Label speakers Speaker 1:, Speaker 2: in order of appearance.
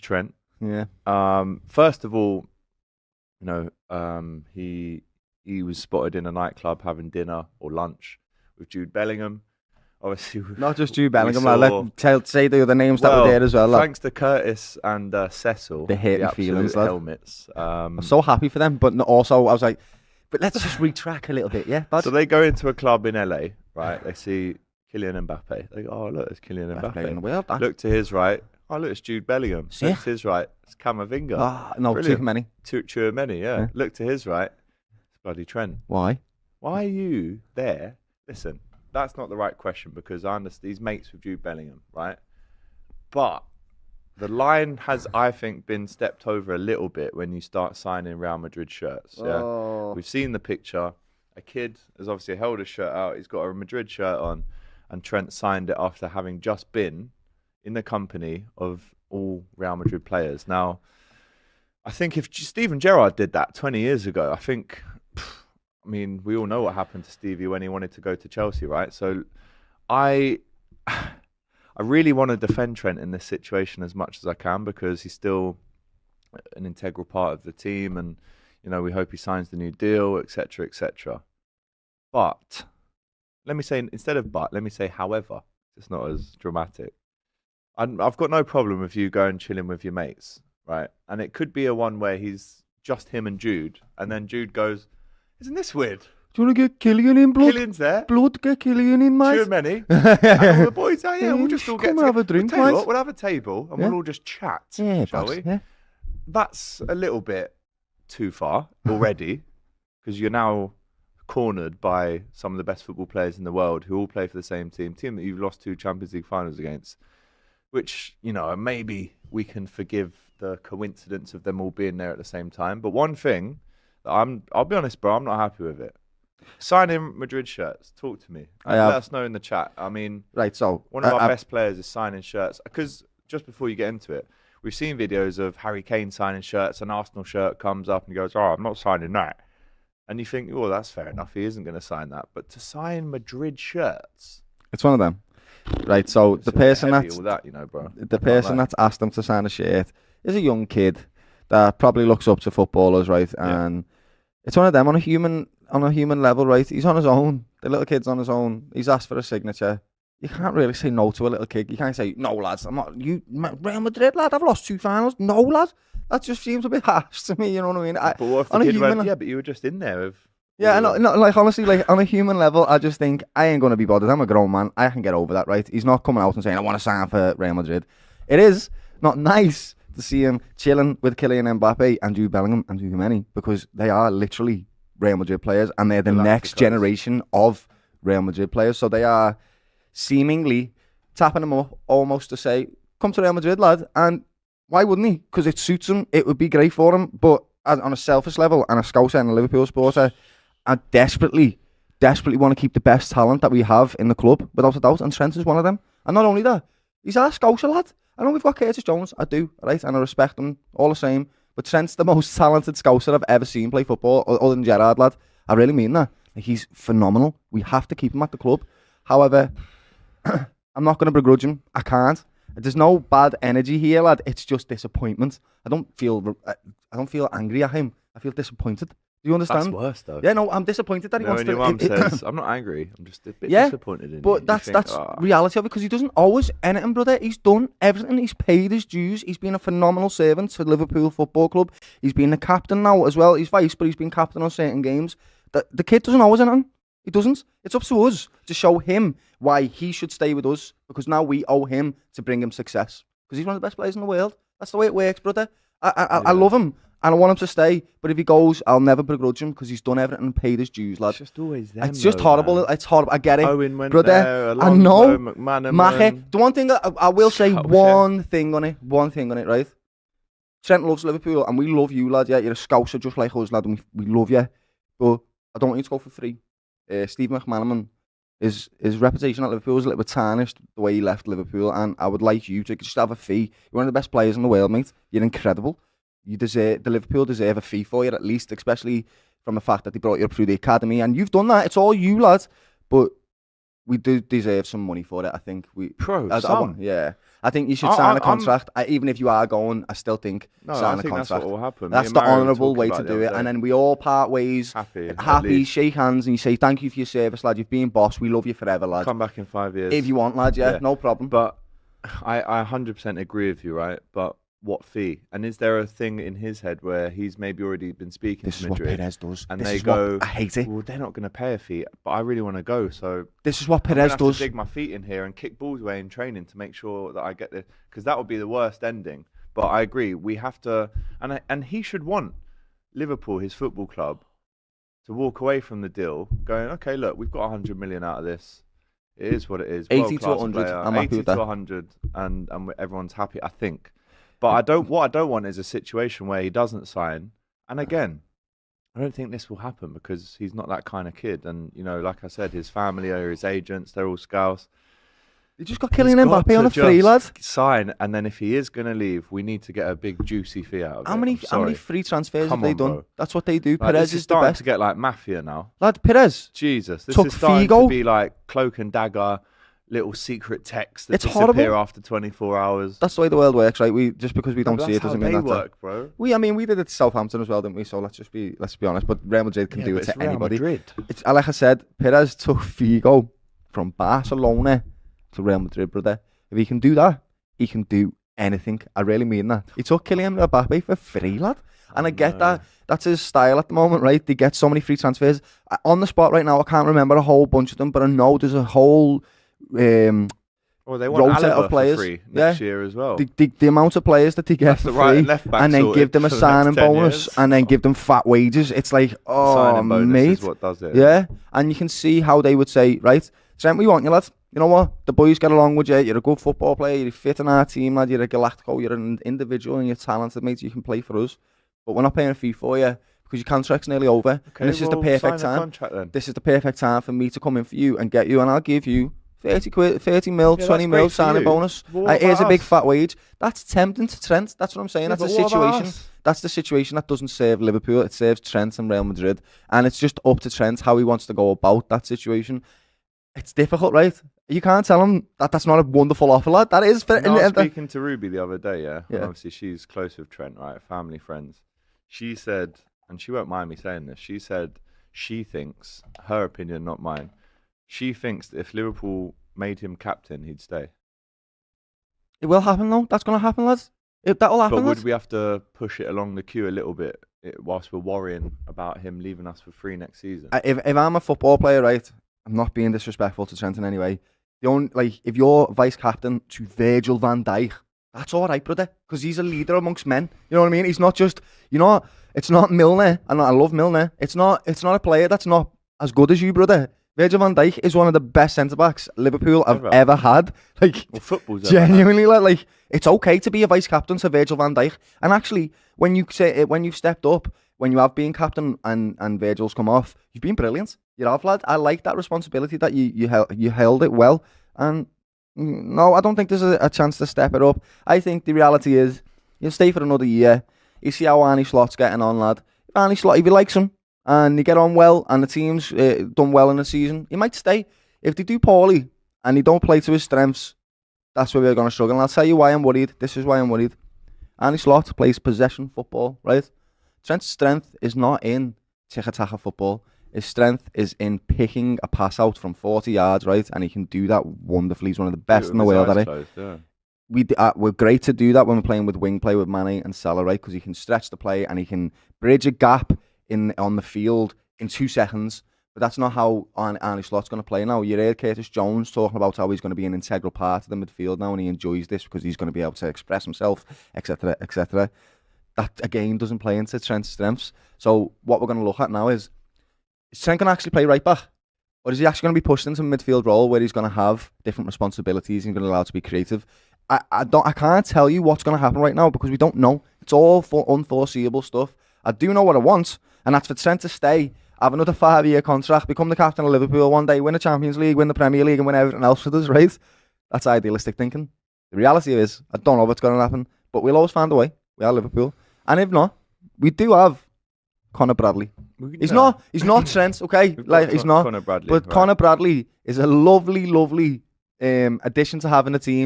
Speaker 1: Trent.
Speaker 2: Yeah.
Speaker 1: First of all, he was spotted in a nightclub having dinner or lunch with Jude Bellingham. Obviously,
Speaker 2: Not just Jude Bellingham.
Speaker 1: saw,
Speaker 2: Say the other names that were there as well.
Speaker 1: Thanks to Curtis and Cecil,
Speaker 2: the hating feelings, lad.
Speaker 1: Helmets.
Speaker 2: I'm so happy for them, but also I was like, but let's just retrack a little bit, yeah.
Speaker 1: So they go into a club in LA, right? They see Kylian Mbappe. They go, oh look, it's Kylian Mbappe. Look to his right. Oh look, it's Jude Bellingham.
Speaker 2: Yeah.
Speaker 1: Look to his right. It's Camavinga.
Speaker 2: Ah, no,
Speaker 1: Brilliant.
Speaker 2: too many.
Speaker 1: Too many, yeah. Look to his right. It's bloody Trent.
Speaker 2: Why?
Speaker 1: Why are you there? Listen, that's not the right question because I understand he's mates with Jude Bellingham, right? But the line has, I think, been stepped over a little bit when you start signing Real Madrid shirts. Yeah, We've seen the picture. A kid has obviously held his shirt out. He's got a Madrid shirt on, and Trent signed it after having just been in the company of all Real Madrid players. Now, I think if Steven Gerrard did that 20 years ago, I mean, we all know what happened to Stevie when he wanted to go to Chelsea, right? So I really want to defend Trent in this situation as much as I can because he's still an integral part of the team and, we hope he signs the new deal, etc., etc. But, let me say, instead of but, let me say however. It's not as dramatic. I've got no problem with you going chilling with your mates, right? And it could be a one where he's just him and Jude, and then Jude goes, isn't this weird?
Speaker 2: Do you want to get Kylian in, blood?
Speaker 1: Kylian's there.
Speaker 2: Blood, get Kylian in, mate.
Speaker 1: Too many. And all the boys, we'll just all get
Speaker 2: come have a drink,
Speaker 1: we'll
Speaker 2: mate.
Speaker 1: We'll have a table and we'll all just chat, shall we?
Speaker 2: Yeah.
Speaker 1: That's a little bit too far already because you're now cornered by some of the best football players in the world who all play for the same team that you've lost 2 Champions League finals against, which, maybe we can forgive the coincidence of them all being there at the same time. But one thing that I'll be honest, bro, I'm not happy with it. Signing Madrid shirts. Talk to me. Let us know in the chat. I mean,
Speaker 2: right. So
Speaker 1: one of our best players is signing shirts. Because just before you get into it, we've seen videos of Harry Kane signing shirts. An Arsenal shirt comes up and he goes, "Oh, I'm not signing that." And you think, "Oh, that's fair enough. He isn't going to sign that." But to sign Madrid shirts,
Speaker 2: it's one of them. Right. So the person
Speaker 1: bro.
Speaker 2: The person that's asked him to sign a shirt is a young kid that probably looks up to footballers, right? And it's one of them on a human level, right? He's on his own. The little kid's on his own. He's asked for a signature. You can't really say no to a little kid. You can't say, "No, lads, I'm not Real Madrid, lad. I've lost 2 finals." No, lad. That just seems a bit harsh to me. You know what I mean?
Speaker 1: But what if the kid went, yeah, but you were just in there with.
Speaker 2: Yeah, no, like honestly, like on a human level, I just think I ain't gonna be bothered. I'm a grown man. I can get over that, right? He's not coming out and saying I want to sign for Real Madrid. It is not nice to see him chilling with Kylian Mbappe and Jude Bellingham and too many because they are literally Real Madrid players and they're the next generation of Real Madrid players. So they are seemingly tapping him up almost to say, "Come to Real Madrid, lad." And why wouldn't he? Because it suits him. It would be great for him. But on a selfish level and a Scouser and a Liverpool supporter, I desperately want to keep the best talent that we have in the club, without a doubt. And Trent is one of them. And not only that, he's our Scouser lad. I know we've got Curtis Jones, I do, right? And I respect him all the same. But Trent's the most talented Scouser I've ever seen play football, other than Gerrard, lad. I really mean that. He's phenomenal. We have to keep him at the club. However, I'm not going to begrudge him. I can't. There's no bad energy here, lad. It's just disappointment. I don't feel angry at him. I feel disappointed. Do you understand?
Speaker 1: That's worse, though.
Speaker 2: Yeah, no, I'm disappointed that he wants to.
Speaker 1: Your mum says, "I'm not angry. I'm just a bit disappointed in you."
Speaker 2: But that's reality of it because he doesn't always anything, brother. He's done everything. He's paid his dues. He's been a phenomenal servant to Liverpool Football Club. He's been the captain now as well. He's vice, but he's been captain on certain games. The kid doesn't always anything. He doesn't. It's up to us to show him why he should stay with us because now we owe him to bring him success because he's one of the best players in the world. That's the way it works, brother. I love him and I want him to stay. But if he goes, I'll never begrudge him because he's done everything and paid his dues, lad.
Speaker 1: It's just always them.
Speaker 2: It's just horrible. Man. It's horrible. I get it,
Speaker 1: Owen went
Speaker 2: brother.
Speaker 1: There, Alonso,
Speaker 2: I know.
Speaker 1: McManaman.
Speaker 2: The one thing I will say, one thing on it, right? Trent loves Liverpool and we love you, lad. Yeah, you're a Scouser just like us, lad, and we love you. But I don't want you to go for free. Steve McManaman, his reputation at Liverpool was a little bit tarnished the way he left Liverpool, and I would like you to just have a fee. You're one of the best players in the world, mate. You're incredible. The Liverpool deserve a fee for you at least, especially from the fact that they brought you up through the academy, and you've done that. It's all you, lad. But we do deserve some money for it. I think we.
Speaker 1: Bro,
Speaker 2: Yeah. I think you should sign a contract. Even if you are going, I still think sign a contract.
Speaker 1: That's what will happen.
Speaker 2: That's the honourable way to do it. And then we all part ways. Happy, shake hands, and you say, thank you for your service, lad. You've been boss. We love you forever, lad.
Speaker 1: Come back in 5 years.
Speaker 2: If you want, lad, yeah, no problem.
Speaker 1: But I 100% agree with you, right? But what fee? And is there a thing in his head where he's maybe already been speaking to Madrid?
Speaker 2: This is what Perez does.
Speaker 1: And they go,
Speaker 2: I hate it.
Speaker 1: Well, they're not going to pay a fee, but I really want to go. So
Speaker 2: this is what Perez does.
Speaker 1: To dig my feet in here and kick balls away in training to make sure that I get this, because that would be the worst ending. But I agree, we have to, and he should want Liverpool, his football club, to walk away from the deal, going, okay, look, we've got 100 million out of this. It is what it is.
Speaker 2: 80 to 100. I'm happy with that.
Speaker 1: 80 to 100, and everyone's happy, I think. But what I don't want is a situation where he doesn't sign. And again, I don't think this will happen because he's not that kind of kid. And, you know, like I said, his family are his agents. They're all Scouse.
Speaker 2: They just got Kylian Mbappe on a free, lad.
Speaker 1: Sign, and then if he is going to leave, we need to get a big juicy fee out of it.
Speaker 2: How many free transfers have they done? Bro. That's what they do. Perez
Speaker 1: is starting to get like mafia now.
Speaker 2: Lad, Perez.
Speaker 1: Jesus, this is starting to be like cloak and dagger. Little secret text that disappear after 24 hours.
Speaker 2: That's the way the world works, right? Just because we don't see it doesn't mean
Speaker 1: that's how they work, bro.
Speaker 2: I mean, we did it to Southampton as well, didn't we? So let's be honest. But Real Madrid can do it to anybody.
Speaker 1: Madrid.
Speaker 2: It's like I said, Perez took Figo from Barcelona to Real Madrid, brother. If he can do that, he can do anything. I really mean that. He took Kylian Mbappe for free, lad. And I get that. That's his style at the moment, right? They get so many free transfers. On the spot right now, I can't remember a whole bunch of them, but I know there's a whole
Speaker 1: they want Alaba of players for free next year as well.
Speaker 2: The amount of players that they get for free, and then give them a signing bonus, and then give them fat wages. It's like, oh, mate,
Speaker 1: is what does it.
Speaker 2: Yeah, and you can see how they would say, right, Trent, we want you, lad. You know what? The boys get along with you. You're a good football player. You're fit in our team, lad. You're a Galactico. You're an individual, and you're talented, mate. You can play for us, but we're not paying a fee for you because your contract's nearly over. Okay, and this is the perfect time. This is the perfect time for me to come in for you and get you, and I'll give you 30 mil, 20 mil signing bonus. Here's a big fat wage. That's tempting to Trent. That's what I'm saying. That's the situation. That's the situation that doesn't serve Liverpool. It serves Trent and Real Madrid. And it's just up to Trent how he wants to go about that situation. It's difficult, right? You can't tell him that that's not a wonderful offer, lad. That is.
Speaker 1: I was speaking to Ruby the other day, yeah. Obviously, she's close with Trent, right? Family, friends. She said, and she won't mind me saying this, she said she thinks, her opinion, not mine, she thinks that if Liverpool made him captain, he'd stay.
Speaker 2: It will happen, though. That's going to happen, lads. That will happen.
Speaker 1: But would we have to push it along the queue a little bit whilst we're worrying about him leaving us for free next season?
Speaker 2: If I'm a football player, right, I'm not being disrespectful to Trent in any way. If you're vice captain to Virgil van Dijk, that's all right, brother, because he's a leader amongst men. You know what I mean? He's not just, it's not Milner, and I love Milner. It's not a player that's not as good as you, brother. Virgil van Dijk is one of the best centre-backs Liverpool have ever had.
Speaker 1: Football's
Speaker 2: genuinely, like, it's okay to be a vice-captain to Virgil van Dijk. And actually, when you've stepped up, when you have been captain and Virgil's come off, you've been brilliant. You have, lad. I like that responsibility that you held it well. And no, I don't think there's a chance to step it up. I think the reality is, you'll stay for another year. You see how Arne Slot's getting on, lad. Arne Slot, if he likes him, and they get on well, and the team's done well in the season, he might stay. If they do poorly, and he don't play to his strengths, that's where we're going to struggle. And I'll tell you why I'm worried. This is why I'm worried. Arne Slot plays possession football, right? Trent's strength is not in tiki-taka football. His strength is in picking a pass out from 40 yards, right? And he can do that wonderfully. He's one of the best in the world at it. Yeah. We're great to do that when we're playing with wing play with Mane and Salah, right? Because he can stretch the play and he can bridge a gap on the field in 2 seconds, but that's not how Arne Slot's going to play now. You heard Curtis Jones talking about how he's going to be an integral part of the midfield now, and he enjoys this because he's going to be able to express himself, etc., etc. That again doesn't play into Trent's strengths. So what we're going to look at now is Trent going to actually play right back, or is he actually going to be pushed into a midfield role where he's going to have different responsibilities and going to be allowed to be creative? I can't tell you what's going to happen right now because we don't know. It's all unforeseeable stuff. I do know what I want, and that's for Trent to stay, have another 5-year contract, become the captain of Liverpool one day, win the Champions League, win the Premier League, and win everything else for us, right? That's idealistic thinking. The reality is, I don't know what's going to happen, but we'll always find a way. We are Liverpool. And if not, we do have Connor Bradley. He's not Trent, okay? Like he's not.
Speaker 1: Connor Bradley,
Speaker 2: but
Speaker 1: right.
Speaker 2: Connor Bradley is a lovely addition to having a team.